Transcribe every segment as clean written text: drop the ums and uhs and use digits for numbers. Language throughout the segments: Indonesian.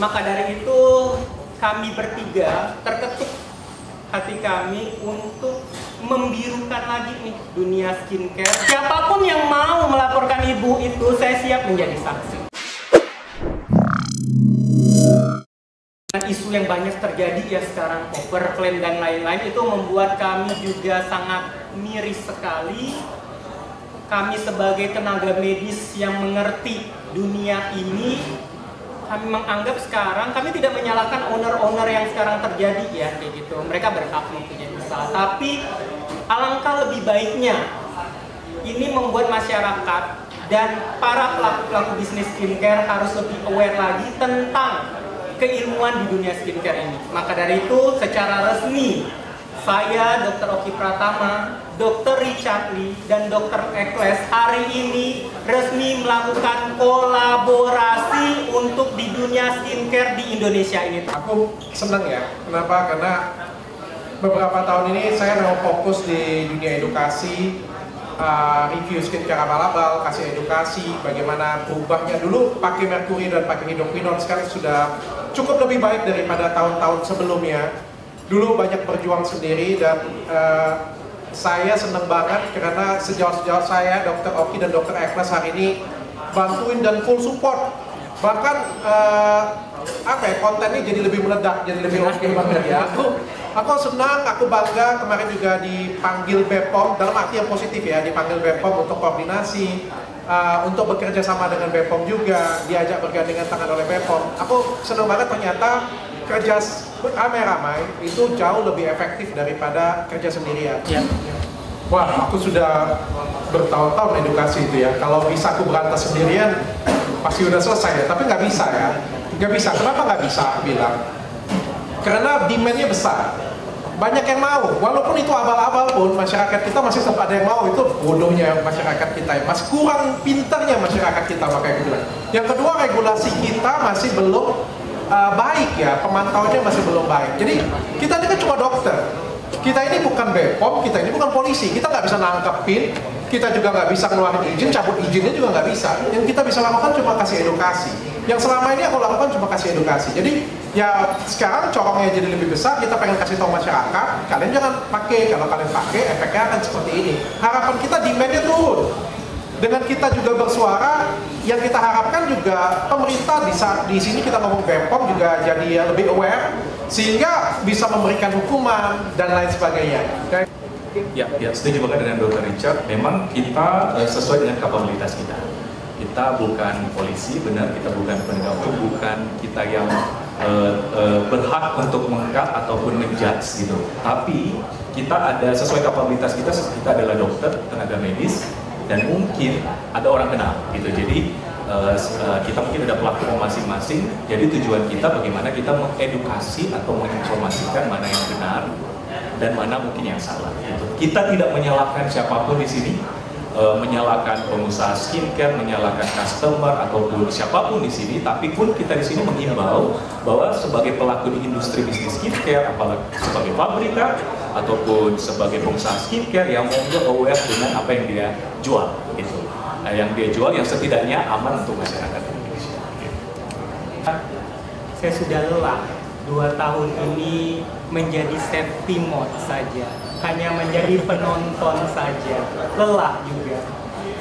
Maka dari itu kami bertiga terketuk hati kami untuk membirukan lagi nih dunia skincare. Siapapun yang mau melaporkan ibu itu, saya siap menjadi saksi. Isu yang banyak terjadi ya sekarang, overclaim dan lain-lain, itu membuat kami juga sangat miris sekali. Kami sebagai tenaga medis yang mengerti dunia ini, kami menganggap sekarang, kami tidak menyalahkan owner-owner yang sekarang terjadi ya, kayak gitu. Mereka berhak mempunyai usaha, tapi alangkah lebih baiknya ini membuat masyarakat dan para pelaku-pelaku bisnis skincare harus lebih aware lagi tentang keilmuan di dunia skincare ini. Maka dari itu, secara resmi, saya, Dr. Oki Pratama, Dr. Richard Lee, dan Dr. Ekles hari ini resmi melakukan kolaborasi untuk di dunia skincare di Indonesia ini. Aku senang ya, kenapa? Karena beberapa tahun ini saya memang fokus di dunia edukasi, review skincare abal-abal, kasih edukasi bagaimana berubahnya. Dulu pakai merkuri dan pakai hidroquinone, sekarang sudah cukup lebih baik daripada tahun-tahun sebelumnya. Dulu banyak berjuang sendiri dan saya senang banget karena sejauh-sejauh saya, Dr. Oki dan Dr. Ekles hari ini bantuin dan full support. Bahkan kontennya jadi lebih meledak, jadi lebih oke banget ya. Aku senang, aku bangga. Kemarin juga dipanggil BPOM, dalam arti yang positif ya, dipanggil BPOM untuk koordinasi, untuk bekerja sama dengan BPOM juga, diajak bergandengan tangan oleh BPOM. Aku senang banget, ternyata kerja ramai-ramai itu jauh lebih efektif daripada kerja sendirian. Ya. Wah, aku sudah bertahun-tahun edukasi itu ya. Kalau bisa aku berantas sendirian, pasti udah selesai ya. Tapi nggak bisa ya. Nggak bisa. Kenapa nggak bisa? Aku bilang. Karena demand-nya besar. Banyak yang mau. Walaupun itu abal-abal pun, masyarakat kita masih tetap ada yang mau. Itu bodohnya masyarakat kita. Masih kurang pintarnya masyarakat kita, makanya aku bilang. Yang kedua, regulasi kita masih belum baik ya, pemantauannya masih belum baik. Jadi kita ini kan cuma dokter, kita ini bukan BPOM, kita ini bukan polisi, kita nggak bisa nangkepin, kita juga nggak bisa ngeluarin izin, cabut izinnya juga nggak bisa. Yang kita bisa lakukan cuma kasih edukasi. Yang selama ini aku lakukan cuma kasih edukasi. Jadi ya sekarang corongnya jadi lebih besar, kita pengen kasih tahu masyarakat, kalian jangan pakai, kalau kalian pakai efeknya akan seperti ini. Harapan kita demand-nya turun. Dengan kita juga bersuara, yang kita harapkan juga pemerintah di sini kita ngomong BPOM juga jadi lebih aware, sehingga bisa memberikan hukuman dan lain sebagainya. Ya, setuju banget dengan Dr. Richard. Memang kita sesuai dengan kapabilitas kita. Kita bukan polisi, benar, kita bukan penegak hukum, bukan kita yang berhak untuk mengkat ataupun ngejudge gitu. Tapi kita ada sesuai kapabilitas kita adalah dokter, tenaga medis, dan mungkin ada orang kenal gitu. Jadi kita mungkin ada platform masing-masing. Jadi tujuan kita bagaimana kita mengedukasi atau menginformasikan mana yang benar dan mana mungkin yang salah gitu. Kita tidak menyalahkan siapapun di sini, menyalahkan pengusaha skincare, menyalahkan customer ataupun siapapun di sini, tapi pun kita di sini menghimbau bahwa sebagai pelaku di industri bisnis skincare, apalagi sebagai pabrikan ataupun sebagai pengusaha skincare yang mau aware dengan apa yang dia jual gitu. Nah, yang dia jual yang setidaknya aman untuk masyarakat Indonesia. Gitu. Saya sudah lelah 2 tahun ini menjadi safety mode saja, hanya menjadi penonton saja, lelah juga.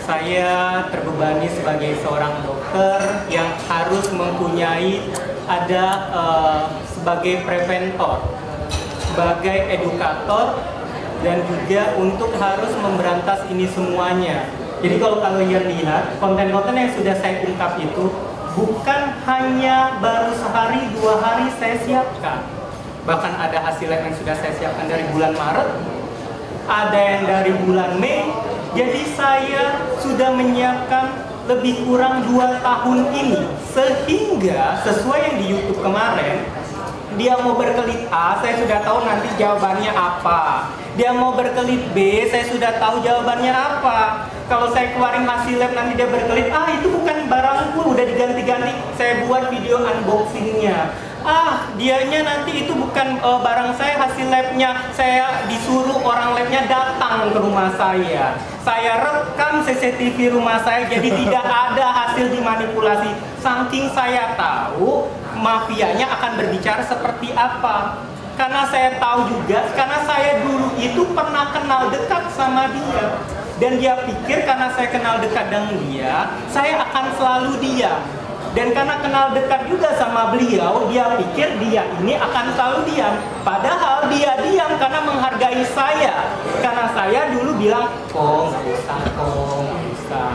Saya terbebani sebagai seorang dokter yang harus mempunyai sebagai preventor, sebagai edukator, dan juga untuk harus memberantas ini semuanya. Jadi kalau kalian lihat, konten-konten yang sudah saya ungkap itu bukan hanya baru sehari, 2 hari saya siapkan. Bahkan ada hasil lab yang sudah saya siapkan dari bulan Maret, ada yang dari bulan Mei. Jadi saya sudah menyiapkan lebih kurang 2 tahun ini. Sehingga sesuai yang di YouTube kemarin, dia mau berkelit A, saya sudah tahu nanti jawabannya apa. Dia mau berkelit B, saya sudah tahu jawabannya apa. Kalau saya keluarin hasil lab nanti dia berkelit, itu bukan barangku, udah diganti-ganti. Saya buat video unboxingnya. Dianya nanti itu bukan barang saya, hasil labnya. Saya disuruh orang labnya datang ke rumah saya. Saya rekam CCTV rumah saya, jadi tidak ada hasil dimanipulasi. Saking saya tahu mafianya akan berbicara seperti apa. Karena saya tahu juga, karena saya dulu itu pernah kenal dekat sama dia. Dan dia pikir karena saya kenal dekat dengan dia, saya akan selalu diam. Dan karena kenal dekat juga sama beliau, dia pikir dia ini akan selalu diam. Padahal dia diam karena menghargai saya. Karena saya dulu bilang, kok nggak usah, nggak usah.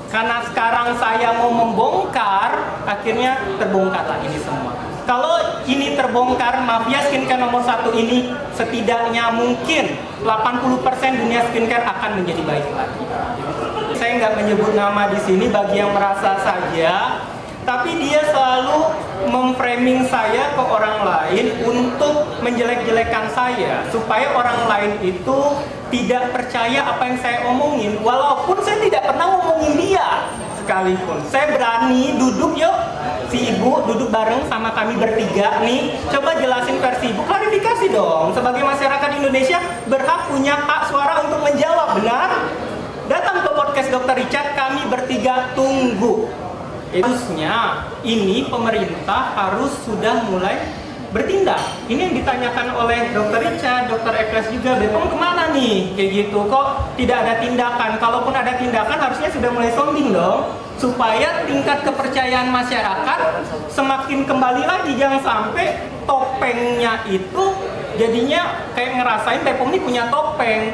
Karena sekarang saya mau membongkar, akhirnya terbongkarlah ini semua. Kalau ini terbongkar, mafia skincare nomor 1 ini setidaknya mungkin 80% dunia skincare akan menjadi baik lagi. Saya nggak menyebut nama di sini bagi yang merasa saja, tapi dia selalu memframing saya ke orang lain untuk menjelek-jelekan saya, supaya orang lain itu tidak percaya apa yang saya omongin, walaupun saya tidak pernah ngomongin dia sekalipun. Saya berani duduk, yuk si ibu duduk bareng sama kami bertiga nih, coba jelasin versi ibu, klarifikasi dong. Sebagai masyarakat Indonesia berhak punya hak suara untuk menjawab, benar? Datang ke podcast Dr. Richard, kami bertiga tunggu. Harusnya ini pemerintah harus sudah mulai bertindak. Ini yang ditanyakan oleh Dr. Richard, Dr. Ekles juga, BPOM kemana nih? Kayak gitu, kok tidak ada tindakan? Kalaupun ada tindakan harusnya sudah mulai sounding dong, supaya tingkat kepercayaan masyarakat semakin kembali lagi. Jangan sampai topengnya itu jadinya kayak ngerasain BPOM ini punya topeng.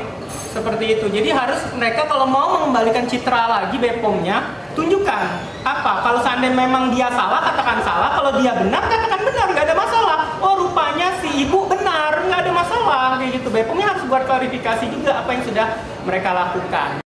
Seperti itu. Jadi harus mereka kalau mau mengembalikan citra lagi BPOM-nya, tunjukkan apa. Kalau seandainya memang dia salah, katakan salah. Kalau dia benar, katakan benar, nggak ada masalah. Oh, rupanya si ibu benar, nggak ada masalah. Kayak gitu. BPOM-nya harus buat klarifikasi juga apa yang sudah mereka lakukan.